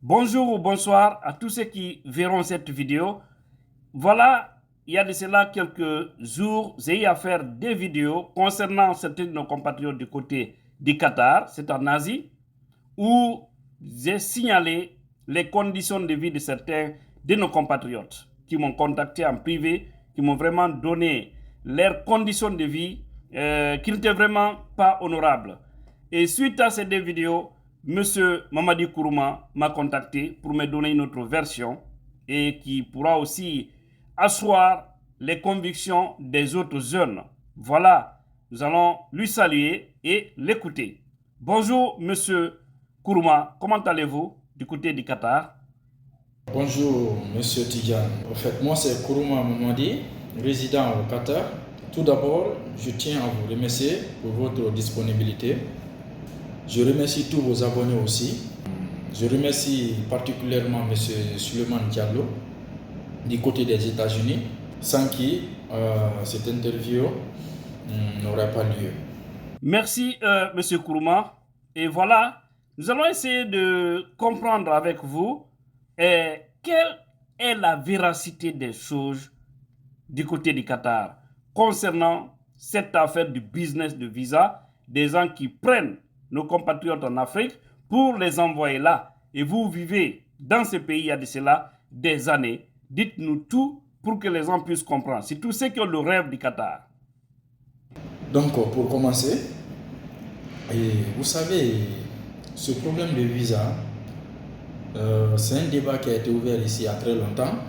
Bonjour ou bonsoir à tous ceux qui verront cette vidéo. Voilà, il y a de cela quelques jours, j'ai eu à faire des vidéos concernant certains de nos compatriotes du côté du Qatar, c'est en Asie, où j'ai signalé les conditions de vie de certains de nos compatriotes qui m'ont contacté en privé, qui m'ont vraiment donné leurs conditions de vie qui n'étaient vraiment pas honorables. Et suite à ces deux vidéos, Monsieur Mamadi Kourouma m'a contacté pour me donner une autre version et qui pourra aussi asseoir les convictions des autres jeunes. Voilà, nous allons lui saluer et l'écouter. Bonjour Monsieur Kourouma, comment allez-vous du côté du Qatar? Bonjour, Monsieur Tidjane. En fait, moi, c'est Kourouma Mamadi, résident au Qatar. Tout d'abord, je tiens à vous remercier pour votre disponibilité. Je remercie tous vos abonnés aussi. Je remercie particulièrement Monsieur Suleiman Diallo, du côté des États-Unis, sans qui cette interview n'aurait pas lieu. Merci, Monsieur Kourouma. Et voilà, nous allons essayer de comprendre avec vous quelle est la véracité des choses du côté du Qatar concernant cette affaire du business de visa, des gens qui prennent nos compatriotes en Afrique pour les envoyer là. Et vous vivez dans ce pays il y a de cela des années. Dites-nous tout pour que les gens puissent comprendre. C'est tous ceux qui ont le rêve du Qatar. Donc, pour commencer, vous savez, ce problème de visa, c'est un débat qui a été ouvert ici il y a très longtemps.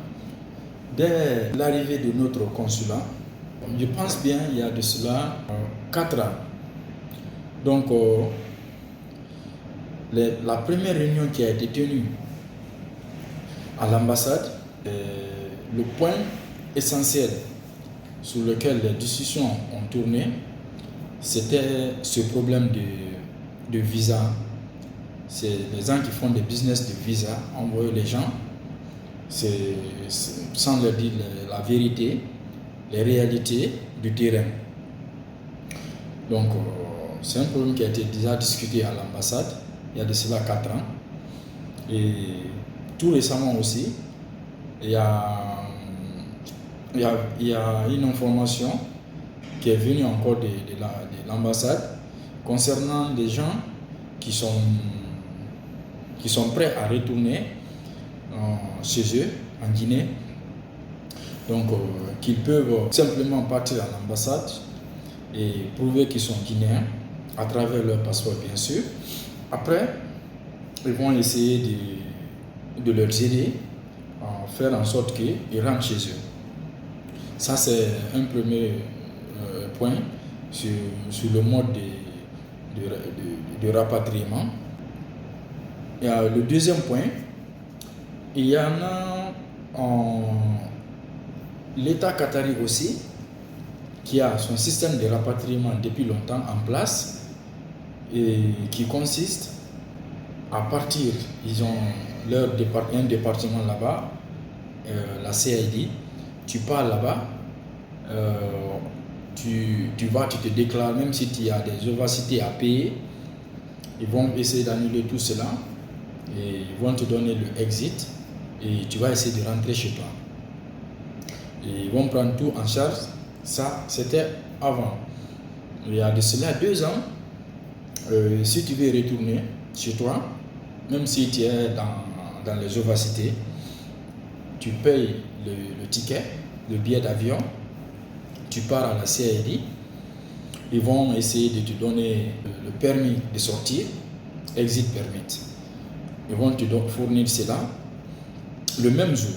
Dès l'arrivée de notre consulat, je pense bien il y a de cela 4 ans. Donc, la première réunion qui a été tenue à l'ambassade, le point essentiel sur lequel les discussions ont tourné, c'était ce problème de visa. C'est les gens qui font des business de visa, envoyer les gens, sans leur dire la vérité, les réalités du terrain. Donc, c'est un problème qui a été déjà discuté à l'ambassade il y a de cela 4 ans. Et tout récemment aussi, il y a une information qui est venue encore de l'ambassade concernant des gens qui sont prêts à retourner chez eux, en Guinée. Donc, qu'ils peuvent simplement partir à l'ambassade et prouver qu'ils sont guinéens à travers leur passeport, bien sûr. Après, ils vont essayer de leur aider à faire en sorte qu'ils rentrent chez eux. Ça, c'est un premier point sur le mode de rapatriement. Et le deuxième point, il y en a l'État qatari aussi, qui a son système de rapatriement depuis longtemps en place et qui consiste à partir, ils ont un département là-bas, la CID, tu pars là-bas, tu vas, tu te déclares, même si tu as des ovacités à payer, ils vont essayer d'annuler tout cela et ils vont te donner le exit et tu vas essayer de rentrer chez toi. Et ils vont prendre tout en charge. Ça, c'était avant. Il y a de cela 2 ans, si tu veux retourner chez toi, même si tu es dans les ovacités, tu payes le ticket, le billet d'avion, tu pars à la CID, ils vont essayer de te donner le permis de sortir, exit permit. Ils vont te fournir cela le même jour,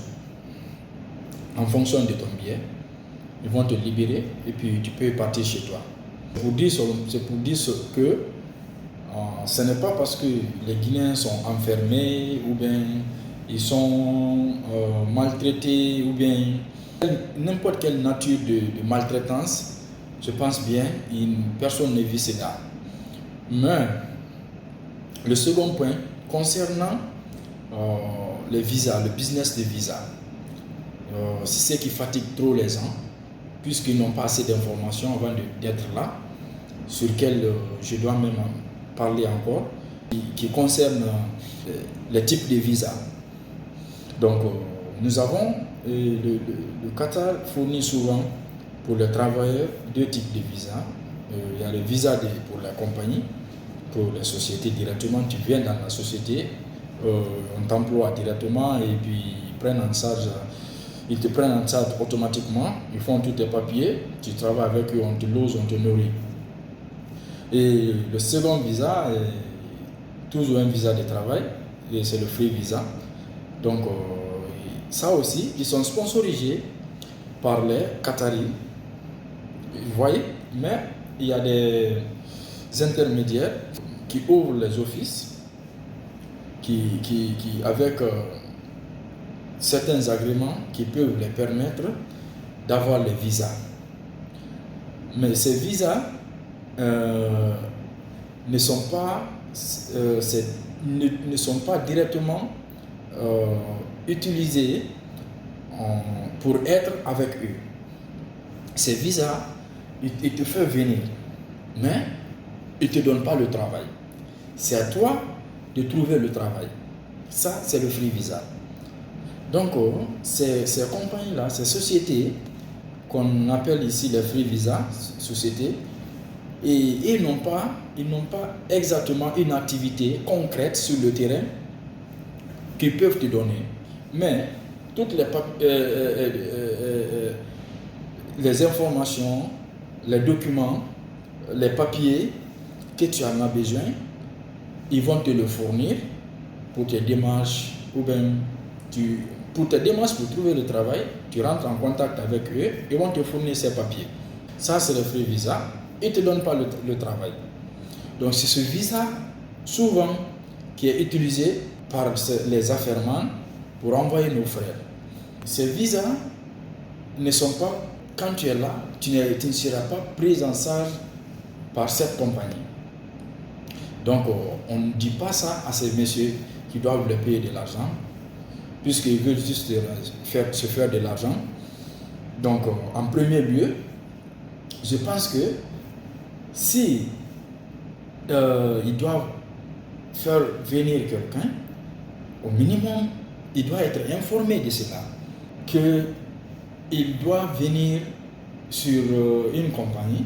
en fonction de ton billet. Ils vont te libérer et puis tu peux partir chez toi. C'est pour dire que ce n'est pas parce que les Guinéens sont enfermés ou bien ils sont maltraités ou bien n'importe quelle nature de maltraitance, je pense bien, personne ne vit cela. Mais le second point, concernant les visas, le business de visa, c'est ce qui fatigue trop les gens, puisqu'ils n'ont pas assez d'informations avant d'être là, sur lequel je dois même parler encore. qui concerne les types de visas. Donc, nous avons, le Qatar fournit souvent pour les travailleurs deux types de visas. Il y a le visa pour la compagnie, pour les sociétés directement. Tu viens dans la société, on t'emploie directement et puis ils te prennent en charge automatiquement. Ils font tous tes papiers, tu travailles avec eux, on te lose, on te nourrit. Et le second visa est toujours un visa de travail, et c'est le free visa. Donc, ça aussi, ils sont sponsorisés par les Qataris. Vous voyez, mais il y a des intermédiaires qui ouvrent les offices, avec certains agréments qui peuvent les permettre d'avoir les visas. Mais ces visas ne sont pas directement utilisés pour être avec eux. Ces visas, ils te font venir, mais ils ne te donnent pas le travail. C'est à toi de trouver le travail. Ça, c'est le free visa. Donc, ces compagnies-là, ces sociétés qu'on appelle ici les free visa sociétés, et ils n'ont pas exactement une activité concrète sur le terrain qu'ils peuvent te donner. Mais toutes les informations, les documents, les papiers que tu en as besoin, ils vont te le fournir pour tes démarches, ou bien pour tes démarches pour trouver le travail, tu rentres en contact avec eux, ils vont te fournir ces papiers. Ça, c'est le free visa. Ils ne te donnent pas le travail. Donc, c'est ce visa, souvent, qui est utilisé par les affairemans pour envoyer nos frères. Ces visas ne sont pas, quand tu es là, tu ne seras pas pris en charge par cette compagnie. Donc, on ne dit pas ça à ces messieurs qui doivent leur payer de l'argent, puisqu'ils veulent juste se faire de l'argent. Donc, en premier lieu, je pense que si ils doivent faire venir quelqu'un, au minimum, il doit être informé de cela, qu'il doit venir sur une compagnie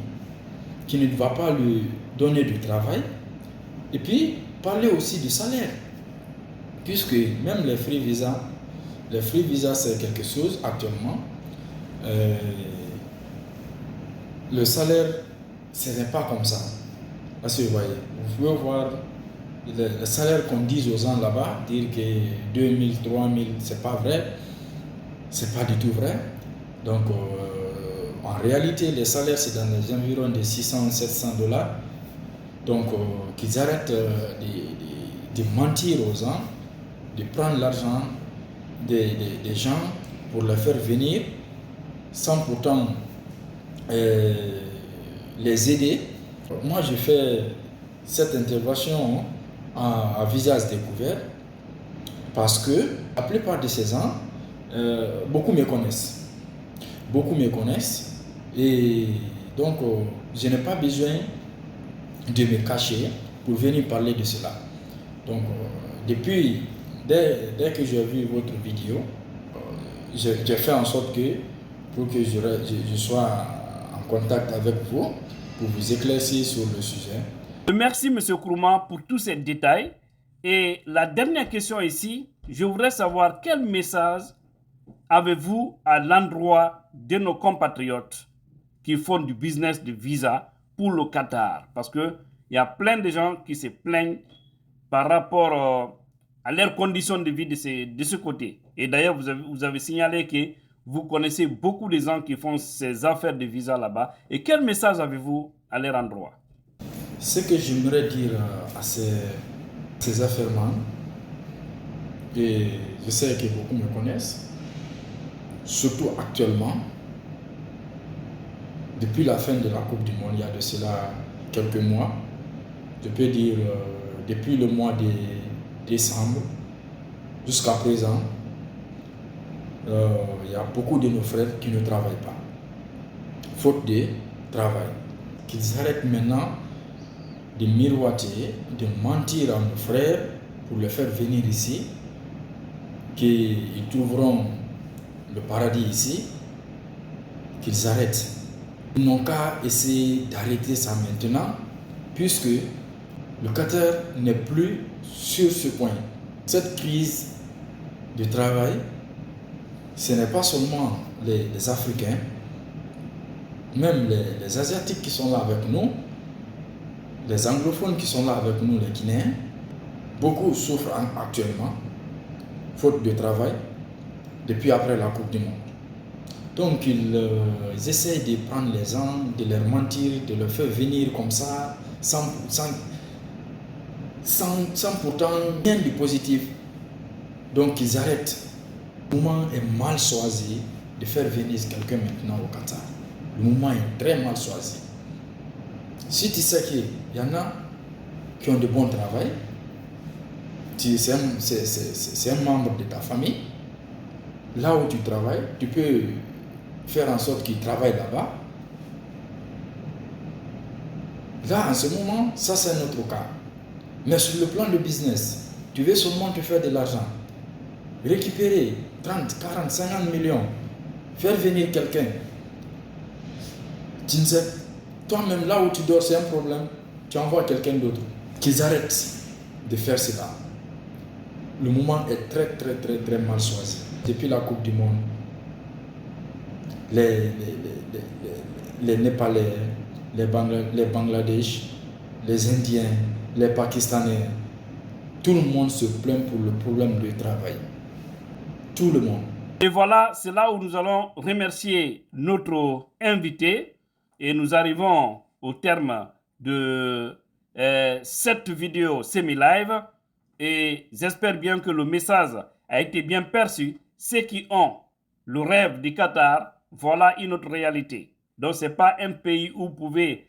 qui ne va pas lui donner du travail, et puis parler aussi du salaire, puisque même les free visas c'est quelque chose actuellement. Le salaire, ce n'est pas comme ça. Parce que vous voyez, vous pouvez voir le salaire qu'on dit aux gens là-bas, dire que 2000, 3000, c'est pas vrai, c'est pas du tout vrai. Donc, en réalité, les salaires, c'est dans les environs de 600, 700 dollars. Donc, qu'ils arrêtent de mentir aux gens, de prendre l'argent des gens pour les faire venir sans pourtant les aider. Moi, je fais cette intervention à visage découvert parce que la plupart de ces gens, beaucoup me connaissent. Beaucoup me connaissent et donc je n'ai pas besoin de me cacher pour venir parler de cela. Donc, dès que j'ai vu votre vidéo, j'ai fait en sorte pour que je sois en contact avec vous, pour vous éclaircir sur le sujet. Merci M. Kourouma pour tous ces détails. Et la dernière question ici, je voudrais savoir quel message avez-vous à l'endroit de nos compatriotes qui font du business de visa pour le Qatar? Parce qu'il y a plein de gens qui se plaignent par rapport à leurs conditions de vie de ce côté. Et d'ailleurs, vous avez signalé que vous connaissez beaucoup de gens qui font ces affaires de visa là-bas. Et quel message avez-vous à leur endroit? Ce que j'aimerais dire à ces affairements, et je sais que beaucoup me connaissent, surtout actuellement, depuis la fin de la Coupe du Monde, il y a de cela quelques mois, je peux dire depuis le mois de décembre jusqu'à présent, il y a beaucoup de nos frères qui ne travaillent pas, faute de travail. Qu'ils arrêtent maintenant de miroiter, de mentir à nos frères pour les faire venir ici, qu'ils trouveront le paradis ici, qu'ils arrêtent. Ils n'ont qu'à essayer d'arrêter ça maintenant, puisque le Qatar n'est plus sur ce point. Cette crise du travail, ce n'est pas seulement les Africains, même les Asiatiques qui sont là avec nous, les anglophones qui sont là avec nous, les Guinéens, beaucoup souffrent actuellement, faute de travail, depuis après la Coupe du Monde. Donc ils essayent de prendre les gens, de leur mentir, de leur faire venir comme ça, sans pourtant rien de positif. Donc ils arrêtent. Le moment est mal choisi de faire venir quelqu'un maintenant au Qatar. Le moment est très mal choisi. Si tu sais qu'il y en a qui ont de bons travail, c'est un membre de ta famille, là où tu travailles, tu peux faire en sorte qu'il travaille là-bas. Là, en ce moment, ça c'est un autre cas. Mais sur le plan de business, tu veux seulement te faire de l'argent, récupérer 30, 40, 50 millions, faire venir quelqu'un. Tu ne sais, toi-même là où tu dors, c'est un problème. Tu envoies quelqu'un d'autre. Qu'ils arrêtent de faire cela. Le moment est très, très, très, très mal choisi. Depuis la Coupe du Monde, les Népalais, les Bangladesh, les Indiens, les Pakistanais, tout le monde se plaint pour le problème du travail. Tout le monde. Et voilà, c'est là où nous allons remercier notre invité et nous arrivons au terme de cette vidéo semi-live et j'espère bien que le message a été bien perçu. Ceux qui ont le rêve du Qatar, voilà une autre réalité. Donc ce n'est pas un pays où vous pouvez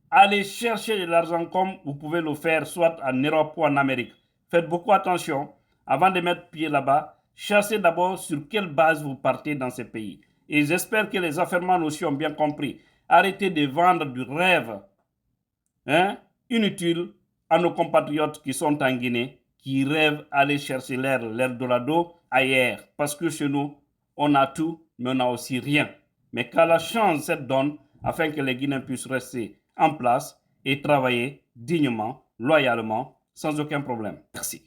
aller chercher de l'argent comme vous pouvez le faire soit en Europe ou en Amérique. Faites beaucoup attention avant de mettre pied là-bas. Cherchez d'abord sur quelle base vous partez dans ces pays. Et j'espère que les affairements aussi ont bien compris. Arrêtez de vendre du rêve inutile à nos compatriotes qui sont en Guinée, qui rêvent aller chercher leur dorado ailleurs. Parce que chez nous, on a tout, mais on n'a aussi rien. Mais qu'à la chance cette donne afin que les Guinéens puissent rester en place et travailler dignement, loyalement, sans aucun problème. Merci.